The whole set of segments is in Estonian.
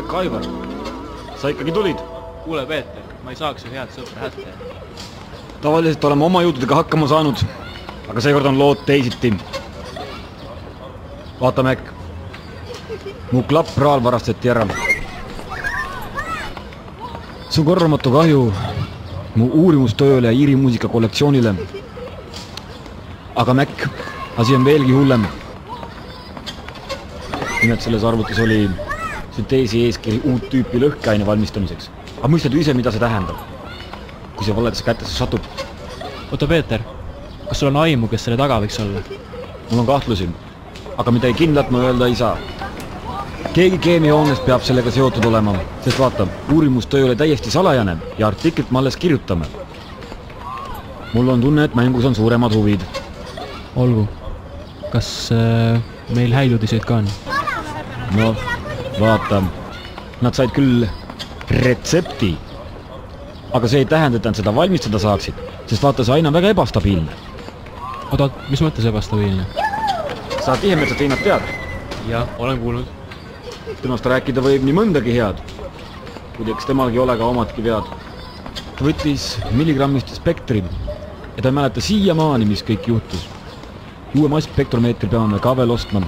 Märka Aivar, sa ikkagi tulid? Kuule Peeter, ma ei saaks ju head sõpra hätta. Tavaliselt oleme oma jõududega hakkama saanud, aga seekord on lood teisiti. Vaata Mäkk, mu klappraal varastati ära. See on korramatu kahju mu uurimustööle ja Iiri muusika kollektsioonile. Aga Mäkk, asi on veelgi hullem. Nimelt selles arvutis oli sünteesi eeskiri uut tüüpi lõhkeaine valmistamiseks. Aga mõistad ju ise, mida see tähendab, kui see valedesse kätesse satub. Oota Peeter, kas sul on aimu, kes selle taga võiks olla? Mul on kahtlusi, aga midagi kindlat ma öelda ei saa. Keegi keemiahoones peab sellega seotud olema, sest vaata, uurimustöö oli täiesti salajane ja artiklit ma alles kirjutame. Mul on tunne, et mängus on suuremad huvid. Olgu. Kas meil häid uudiseid ka on? No, vaata, nad said küll retsepti, aga see ei tähenda, et nad seda valmistada saaksid, sest vaata, see aina on väga ebastabiilne. Oota, mis mõttes ebastabiilne? Sa Tihemetsat Hiinat tead? Jah, olen kuulnud. Temast rääkida võib nii mõndagi head, kuid eks temalgi ole ka omadki vead. Ta võttis milligrammist spektri ja ta ei mäleta siiamaani, mis kõik juhtus. Uue massspektromeetri peame me ka veel ostma.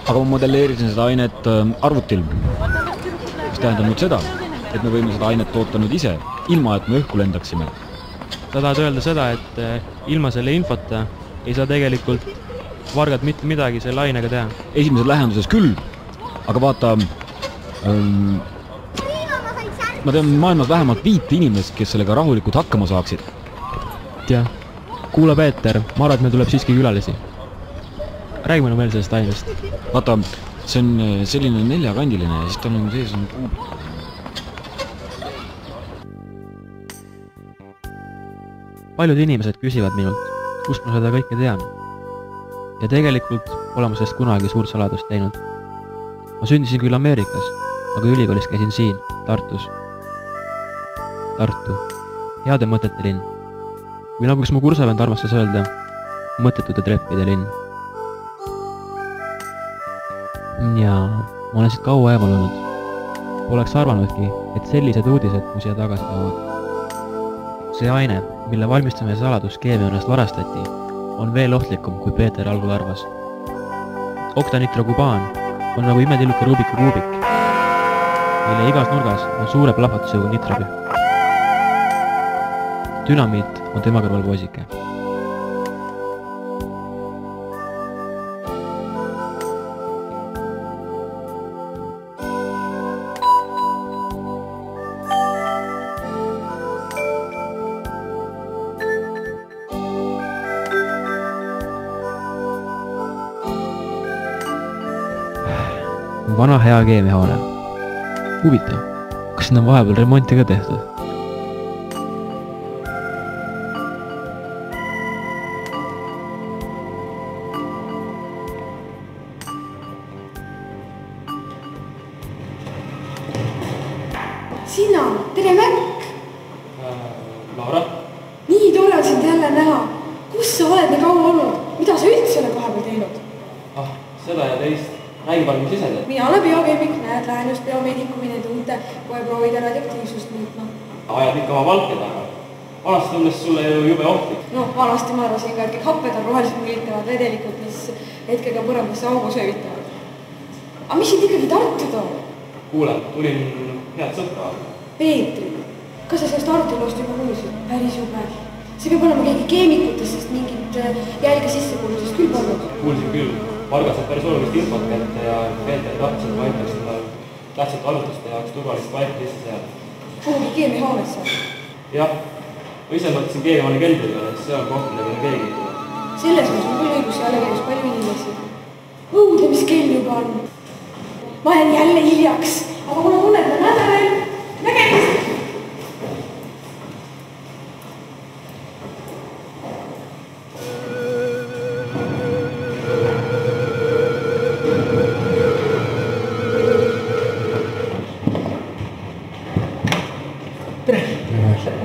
Aga ma modelleerisin seda ainet arvutil, mis tähendab nüüd seda, et me võime seda ainet toota nüüd ise, ilma et me õhku lendaksime. Sa tahad öelda seda, et ilma selle infota ei saa tegelikult vargad mitte midagi selle ainega teha? Esimeses lähenduses küll, aga vaata, ma tean maailmas vähemalt 5 inimest, kes sellega rahulikult hakkama saaksid. Jah, kuule Peeter, ma arvan, et meil tuleb siiski külalisi. Räägime veel sellest ainest. Vaata, see on selline 4-kandiline ja siis tal on sees kuubik. Paljud inimesed küsivad minult, kust ma seda kõike tean. Ja tegelikult pole ma sellest kunagi suurt saladust teinud. Ma sündisin küll Ameerikas, aga ülikoolis käisin siin, Tartus. Tartu. Heade mõtete linn. Või nagu kes mu kursavend armastas öelda, mõttetute treppide linn. Ja ma olen siit kaua eemal olnud. Poleks arvanudki, et sellised uudised mu siia tagasi toovad. See aine, mille valmistamise saladus keemiaunest varastati, on veel ohtlikum, kui Peeter algul arvas. Oktanitrokubaan on nagu imetilluke Rubiku kuubik, mille igas nurgas on suure plahvatusega nitrobü. Dünamiit on tema kõrval poosike. Vana hea keemiahoone. Huvitav, kas siin on vahepeal remonti ka tehtud? Sina, tere Mäkk! Laura? Nii tore sind jälle näha. Kus sa oled nii kaua olnud? Mida sa üldse oled vahepeal teinud? Seda ja teist. Räägi palun, mis ise teed? Mina olen biokeemik, näed, lähen just biomeedikumi need uute koeproovide radioaktiivsust muutma. Ajad ikka oma valke taga. Vanasti tulles sulle ju jube ohtlik. No, vanasti ma arvasin ka, et kõik happed on rohelised mulitavad vedelikud, mis hetkega põrandasse augu söövitavad. Aga mis sind ikkagi Tartu toob? Kuule, tulin head sõpra. Peetri, kas sa sellest arutelust juba kuulsid? Päris jube. See peab olema keegi keemikutest, sest mingit jälge sisse kuulusest küll polnud. Kuulsin küll. Vargased päris olulist infot kätte ja Peeter tahtis, et ma aitaks tal tähtsate arvutuste jaoks turvalist paika sisse seada. Kuhugi keemiahoonesse? Jah, ma ise mõtlesin keemiahoone keldri peale, sest see on koht, mida keegi. Selles on sul küll õigus, jälle käis palju inimesi. Õudne, mis kell juba on. Ma jään jälle hiljaks, aga mul on tunne, et ma näen veel. Nägemist!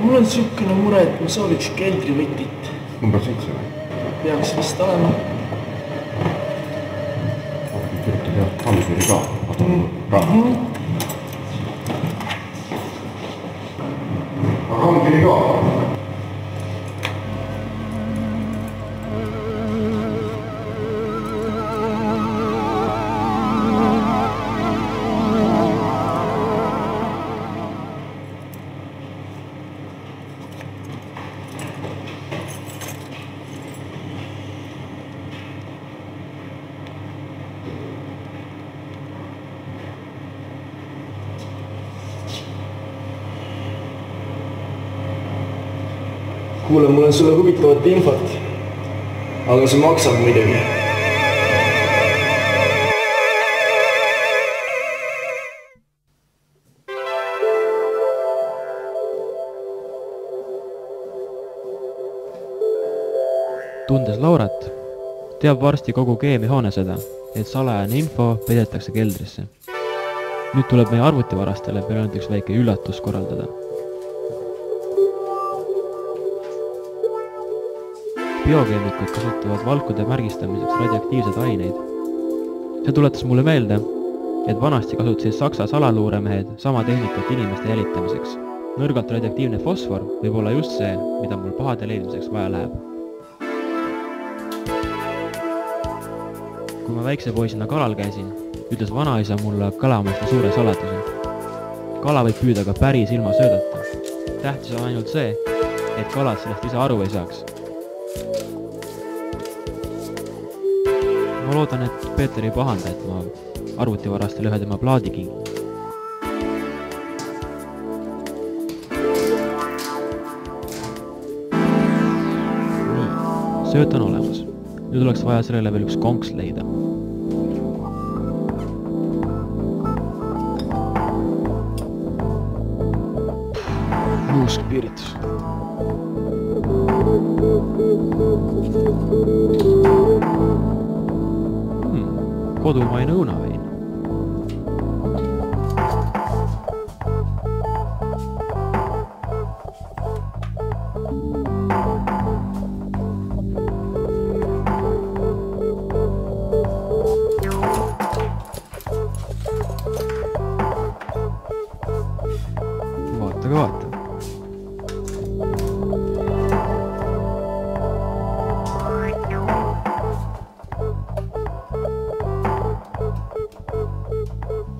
Mul on sükene mure, et ma sooviks keldrivõtit. Number 7 või? Peaks vist olema. Kirjutab jah, Kalsuri ka. Rongini ka. kuule, mul on sulle huvitavat infot, aga see maksab muidugi. Tundes Laurat, teab varsti kogu keemiahoone seda, et salajane info peidetakse keldrisse. Nüüd tuleb meie arvutivarastele veel ainult üks väike üllatus korraldada. Biokeemikud kasutavad valkude märgistamiseks radioaktiivseid aineid. See tuletas mulle meelde, et vanasti kasutasid Saksa salaluuremehed sama tehnikat inimeste jälitamiseks. Nõrgalt radioaktiivne fosfor võib olla just see, mida mul pahade leidmiseks vaja läheb. Kui ma väikse poisina kalal käisin, ütles vanaisa mulle kalamaaste suure saladuse. Kala võib püüda ka päris ilma söödata. Tähtis on ainult see, et kalad sellest ise aru ei saaks. Ma loodan, et Peeter ei pahanda, et ma arvutivarastele ühe tema plaadi kingin. Nii, sööt on olemas. Nüüd oleks vaja sellele veel üks konks leida. Juusk piiritus. Kodumaine õunavein. Vaata ka vaata.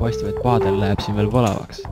Paistab, et paadel läheb siin veel palavaks.